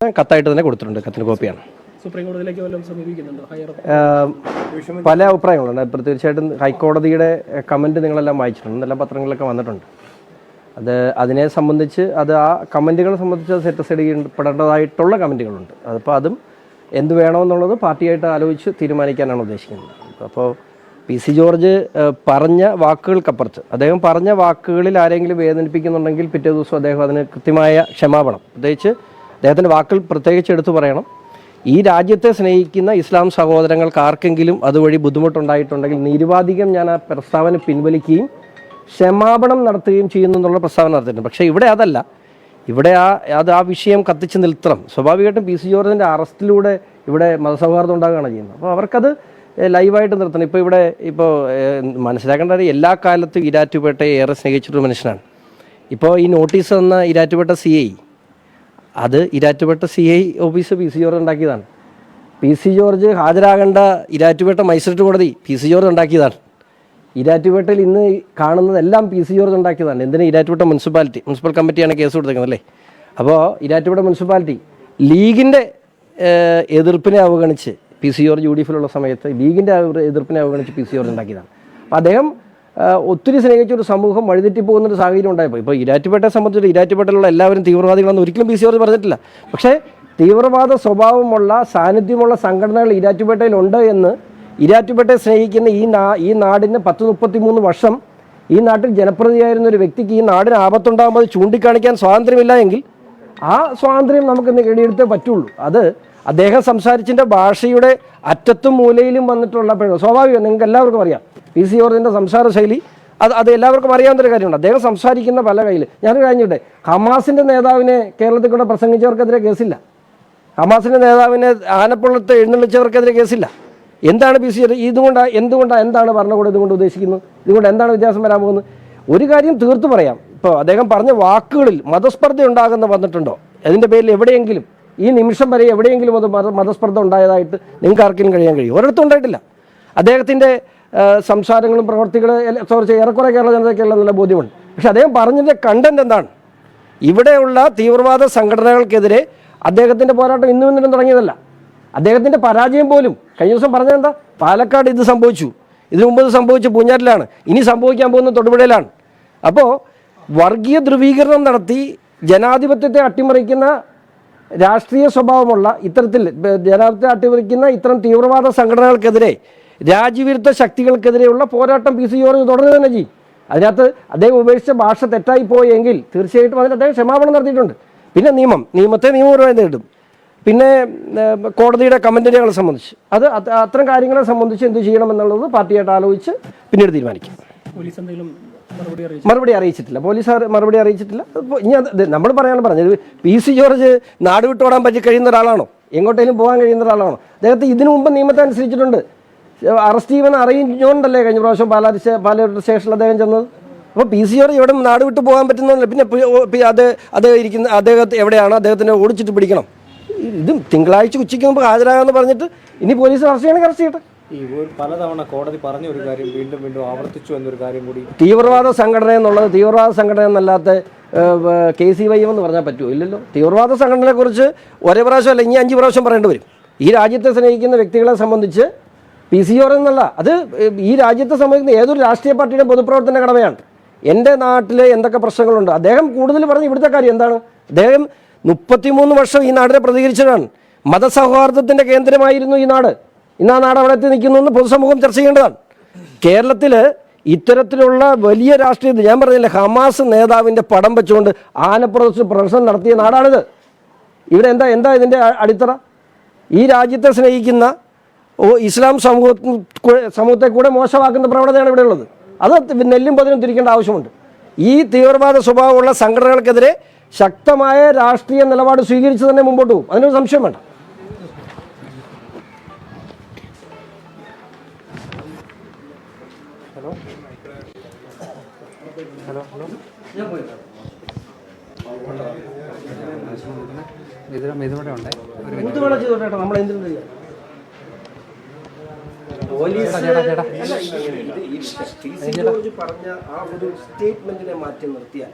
കത്തായിട്ട് തന്നെ കൊടുത്തിട്ടുണ്ട്. കത്തിന് കോപ്പിയാണ്. സുപ്രീം കോടതിയിലേക്ക് വല്ലതും സമീപിക്കുന്നുണ്ടോ? പല അഭിപ്രായങ്ങളുണ്ട്. തീർച്ചയായിട്ടും ഹൈക്കോടതിയുടെ കമൻറ്റ് നിങ്ങളെല്ലാം വായിച്ചിട്ടുണ്ട്, എല്ലാ പത്രങ്ങളിലൊക്കെ വന്നിട്ടുണ്ട്. അതിനെ സംബന്ധിച്ച് ആ കമൻറ്റുകളെ സംബന്ധിച്ച് സെറ്റിസ്ഫൈഡ് ചെയ്യപ്പെടേണ്ടതായിട്ടുള്ള കമൻറ്റുകളുണ്ട്. അതും എന്ത് വേണമെന്നുള്ളത് പാർട്ടിയായിട്ട് ആലോചിച്ച് തീരുമാനിക്കാനാണ് ഉദ്ദേശിക്കുന്നത്. അപ്പോൾ PC ജോർജ് പറഞ്ഞ വാക്കുകൾക്കപ്പുറത്ത് അദ്ദേഹം പറഞ്ഞ വാക്കുകളിൽ ആരെങ്കിലും വേദനിപ്പിക്കുന്നുണ്ടെങ്കിൽ പിറ്റേ ദിവസം അദ്ദേഹം അതിന് കൃത്യമായ ക്ഷമാപണം, പ്രത്യേകിച്ച് അദ്ദേഹത്തിൻ്റെ വാക്കുകൾ പ്രത്യേകിച്ച് എടുത്തു പറയണം. ഈ രാജ്യത്തെ സ്നേഹിക്കുന്ന ഇസ്ലാം സഹോദരങ്ങൾക്ക് ആർക്കെങ്കിലും അതുവഴി ബുദ്ധിമുട്ടുണ്ടായിട്ടുണ്ടെങ്കിൽ നിരുപാധികം ഞാൻ ആ പ്രസ്താവന പിൻവലിക്കുകയും ക്ഷമാപണം നടത്തുകയും ചെയ്യുന്നു എന്നുള്ള പ്രസ്താവന നടത്തിയിട്ടുണ്ട്. പക്ഷേ ഇവിടെ അതല്ല. ഇവിടെ ആ വിഷയം കത്തിച്ച് നിർത്തണം. സ്വാഭാവികമായിട്ടും PC ജോർജിൻ്റെ അറസ്റ്റിലൂടെ ഇവിടെ മതസൗഹാർദ്ദം ഉണ്ടാകുകയാണ് ചെയ്യുന്നത്. അപ്പോൾ അവർക്കത് ലൈവായിട്ട് നിർത്തണം. ഇപ്പോൾ മനസ്സിലാക്കേണ്ട എല്ലാ കാലത്തും ഈരാറ്റുപേട്ടയെ ഏറെ സ്നേഹിച്ചിട്ടൊരു മനുഷ്യനാണ്. ഇപ്പോൾ ഈ നോട്ടീസ് തന്ന ഈരാറ്റുപേട്ട CI, അത് Erattupetta CI office PC George ഉണ്ടാക്കിയതാണ്. PC ജോർജ് ഹാജരാകേണ്ട ഈരാറ്റുപേട്ട മജിസ്ട്രേറ്റ് കോടതി PC ജോർജ് ഉണ്ടാക്കിയതാണ്. ഈരാറ്റുപേട്ടയിൽ ഇന്ന് കാണുന്നതെല്ലാം PC ജോർജ് ഉണ്ടാക്കിയതാണ്. എന്തിനാ ഈരാറ്റുപേട്ട മുനിസിപ്പൽ കമ്മിറ്റിയാണ് കേസ് കൊടുത്തേക്കുന്നത് അല്ലേ? അപ്പോൾ ഈരാറ്റുപേട്ട മുനിസിപ്പാലിറ്റി ലീഗിൻ്റെ എതിർപ്പിനെ അവഗണിച്ച് PC ജോർജ് UDFിലുള്ള സമയത്ത് ലീഗിൻ്റെ എതിർപ്പിനെ അവഗണിച്ച് PC ജോർജ് ഉണ്ടാക്കിയതാണ്. അപ്പോൾ അദ്ദേഹം ഒത്തിരി സ്നേഹിച്ചൊരു സമൂഹം വഴിതെറ്റി പോകുന്നൊരു സാഹചര്യം ഉണ്ടായപ്പോൾ ഇപ്പോൾ ഈരാറ്റുപേട്ടയെ സംബന്ധിച്ചിട്ട് ഈരാറ്റുപേട്ടയിലുള്ള എല്ലാവരും തീവ്രവാദികളെന്ന് ഒരിക്കലും PC ജോർജ് പറഞ്ഞിട്ടില്ല. പക്ഷേ തീവ്രവാദ സ്വഭാവമുള്ള സാന്നിധ്യമുള്ള സംഘടനകൾ ഈരാറ്റുപേട്ടയിലുണ്ട് എന്ന് ഈരാറ്റുപേട്ടയെ സ്നേഹിക്കുന്ന ഈ നാടിന് 10-33 വർഷം ഈ നാട്ടിൽ ജനപ്രതിയായിരുന്ന ഒരു വ്യക്തിക്ക് ഈ നാടിന് ആപത്തുണ്ടാകുമ്പോൾ ചൂണ്ടിക്കാണിക്കാൻ സ്വാതന്ത്ര്യമില്ല എങ്കിൽ ആ സ്വാതന്ത്ര്യം നമുക്ക് നേടിയെടുത്തേ പറ്റുള്ളൂ. അത് അദ്ദേഹം സംസാരിച്ചതിൻ്റെ ഭാഷയുടെ അറ്റത്തും മൂലയിലും വന്നിട്ടുള്ള സ്വാഭാവികം നിങ്ങൾക്ക് എല്ലാവർക്കും അറിയാം. PC ജോർജിൻ്റെ സംസാര ശൈലി അത് എല്ലാവർക്കും അറിയാവുന്നൊരു കാര്യമുണ്ട്. അദ്ദേഹം സംസാരിക്കുന്ന പല കയ്യിൽ ഞാനൊരു കഴിഞ്ഞിട്ടെ ഹമാസിൻ്റെ നേതാവിനെ കേരളത്തിൽ കൂടെ പ്രസംഗിച്ചവർക്കെതിരെ കേസില്ല. ഹമാസിൻ്റെ നേതാവിനെ ആനപ്പുള്ളത്ത് എഴുന്നള്ളിച്ചവർക്കെതിരെ കേസില്ല. എന്താണ് PC ജോർജ് എന്താണ് ഭരണകൂടം ഇതുകൊണ്ട് ഉദ്ദേശിക്കുന്നത്? ഇതുകൊണ്ട് എന്താണ് വ്യത്യാസം വരാൻ പോകുന്നത്? ഒരു കാര്യം തീർത്തു പറയാം. ഇപ്പോൾ അദ്ദേഹം പറഞ്ഞ വാക്കുകളിൽ മതസ്പർദ്ധ വന്നിട്ടുണ്ടോ? അതിൻ്റെ പേരിൽ എവിടെയെങ്കിലും ഈ നിമിഷം വരെ എവിടെയെങ്കിലും അത് മതസ്പർദ്ധ ഉണ്ടായതായിട്ട് നിങ്ങൾക്ക് ആർക്കെങ്കിലും കഴിയും? ഒരിടത്തും ഉണ്ടായിട്ടില്ല. അദ്ദേഹത്തിൻ്റെ സംസാരങ്ങളും പ്രവർത്തികളും ഏറെക്കുറെ കേരള ജനതയ്ക്കുള്ള നല്ല ബോധ്യമുണ്ട്. പക്ഷെ അദ്ദേഹം പറഞ്ഞതിൻ്റെ കണ്ടന്റ് എന്താണ്? ഇവിടെയുള്ള തീവ്രവാദ സംഘടനകൾക്കെതിരെ അദ്ദേഹത്തിൻ്റെ പോരാട്ടം ഇന്നും തുടങ്ങിയതല്ല. അദ്ദേഹത്തിൻ്റെ പരാജയം പോലും കഴിഞ്ഞ ദിവസം പറഞ്ഞതെന്താ? പാലക്കാട് ഇത് സംഭവിച്ചു, ഇതിനു മുമ്പ് ഇത് സംഭവിച്ചു പൂഞ്ഞാറ്റിലാണ്, ഇനി സംഭവിക്കാൻ പോകുന്ന തൊടുപുഴയിലാണ്. അപ്പോൾ വർഗീയ ധ്രുവീകരണം നടത്തി ജനാധിപത്യത്തെ അട്ടിമറിക്കുന്ന രാഷ്ട്രീയ സ്വഭാവമുള്ള ഇത്തരം തീവ്രവാദ സംഘടനകൾക്കെതിരെ രാജ്യവിരുദ്ധ ശക്തികൾക്കെതിരെയുള്ള പോരാട്ടം PC ജോർജ് തുടരുക തന്നെ ചെയ്യും. അതിനകത്ത് അദ്ദേഹം ഉപേക്ഷിച്ച ഭാഷ തെറ്റായി പോയെങ്കിൽ തീർച്ചയായിട്ടും അതിന് അദ്ദേഹം ക്ഷമാപണം നടത്തിയിട്ടുണ്ട്. പിന്നെ നിയമത്തെ നിയമപരമായി നേരിടും. പിന്നെ കോടതിയുടെ കമൻറ്റുകളെ സംബന്ധിച്ച് അത്തരം കാര്യങ്ങളെ സംബന്ധിച്ച് എന്ത് ചെയ്യണമെന്നുള്ളത് പാർട്ടിയായിട്ട് ആലോചിച്ച് പിന്നീട് തീരുമാനിക്കും. മറുപടി അറിയിച്ചിട്ടില്ല. പോലീസ് മറുപടി അറിയിച്ചിട്ടില്ല. ഇനി നമ്മൾ പറഞ്ഞത് PC ജോർജ് നാട് വിട്ടോടാൻ കഴിയുന്ന ഒരാളാണോ? എങ്ങോട്ടേലും പോകാൻ കഴിയുന്ന ഒരാളാണോ? അദ്ദേഹത്തെ ഇതിനു മുമ്പ് നിയമത്തെ അനുസരിച്ചിട്ടുണ്ട്. അറസ്റ്റ് ചെയ്യുമെന്ന് അറിയിച്ചുകൊണ്ടല്ലേ കഴിഞ്ഞ പ്രാവശ്യം പാലാ സ്റ്റേഷനിൽ അദ്ദേഹം ചെന്നത്. അപ്പോൾ PC ജോർജ് ഇവിടെ നാട് വിട്ട് പോകാൻ പറ്റുന്നില്ല. പിന്നെ അദ്ദേഹത്തെ എവിടെയാണ്? അദ്ദേഹത്തിനെ ഓടിച്ചിട്ട് പിടിക്കണം. ഇതും തിങ്കളാഴ്ച ഉച്ചയ്ക്ക് മുമ്പ് ഹാജരാകാമെന്ന് പറഞ്ഞിട്ട് ഇനി പോലീസ് അറസ്റ്റ് ചെയ്യണമെങ്കിൽ അറസ്റ്റ് ചെയ്യട്ടെ. പലതവണ കോടതി പറഞ്ഞ ഒരു കാര്യം വീണ്ടും ആവർത്തിച്ചു എന്നൊരു കാര്യം കൂടി. തീവ്രവാദ സംഘടന എന്നുള്ളത് തീവ്രവാദ സംഘടന എന്നല്ലാത്ത KCYM എന്ന് പറഞ്ഞാൽ പറ്റുമോ? ഇല്ലല്ലോ. തീവ്രവാദ സംഘടനയെക്കുറിച്ച് ഒരേ പ്രാവശ്യമല്ല, ഇനി 5 പ്രാവശ്യം പറയേണ്ടി വരും. ഈ രാജ്യത്തെ സ്നേഹിക്കുന്ന വ്യക്തികളെ സംബന്ധിച്ച് PC ജോർജ് എന്നല്ല, അത് ഈ രാജ്യത്തെ സംബന്ധിക്കുന്ന ഏതൊരു രാഷ്ട്രീയ പാർട്ടിയുടെ പൊതുപ്രവർത്തന കടമയാണ്. എൻ്റെ നാട്ടിൽ എന്തൊക്കെ പ്രശ്നങ്ങളുണ്ട് അദ്ദേഹം കൂടുതൽ പറഞ്ഞ് ഇവിടുത്തെ കാര്യം എന്താണ്? അദ്ദേഹം 33 വർഷം ഈ നാടിനെ പ്രതികരിച്ചതാണ്. മതസൗഹാർദ്ദത്തിൻ്റെ കേന്ദ്രമായിരുന്നു ഈ നാട്. ഇന്ന് ആ നാട് അവിടെ എത്തി നിൽക്കുന്നു എന്ന് പൊതുസമൂഹം ചർച്ച ചെയ്യേണ്ടതാണ്. കേരളത്തിൽ ഇത്തരത്തിലുള്ള വലിയ രാഷ്ട്രീയ ഞാൻ പറഞ്ഞില്ല, ഹമാസ് നേതാവിൻ്റെ പടം വെച്ചുകൊണ്ട് ആനപ്പുറത്ത് പ്രദർശനം നടത്തിയ നാടാണിത്. ഇവിടെ എന്താ ഇതിൻ്റെ അടിത്തറ? ഈ രാജ്യത്തെ സ്നേഹിക്കുന്ന ഇസ്ലാം സമൂഹത്തെ കൂടെ മോശമാക്കുന്ന പ്രവണതയാണ് ഇവിടെ ഉള്ളത്. അത് നെല്ലും പതിനും തിരിക്കേണ്ട ആവശ്യമുണ്ട്. ഈ തീവ്രവാദ സ്വഭാവമുള്ള സംഘടനകൾക്കെതിരെ ശക്തമായ രാഷ്ട്രീയ നിലപാട് സ്വീകരിച്ച് തന്നെ മുമ്പോട്ട് പോകും. അതിനൊരു സംശയം വേണ്ട. പറഞ്ഞ ആ ഒരു സ്റ്റേറ്റ്മെന്റിനെ മാറ്റി നിർത്തിയാൽ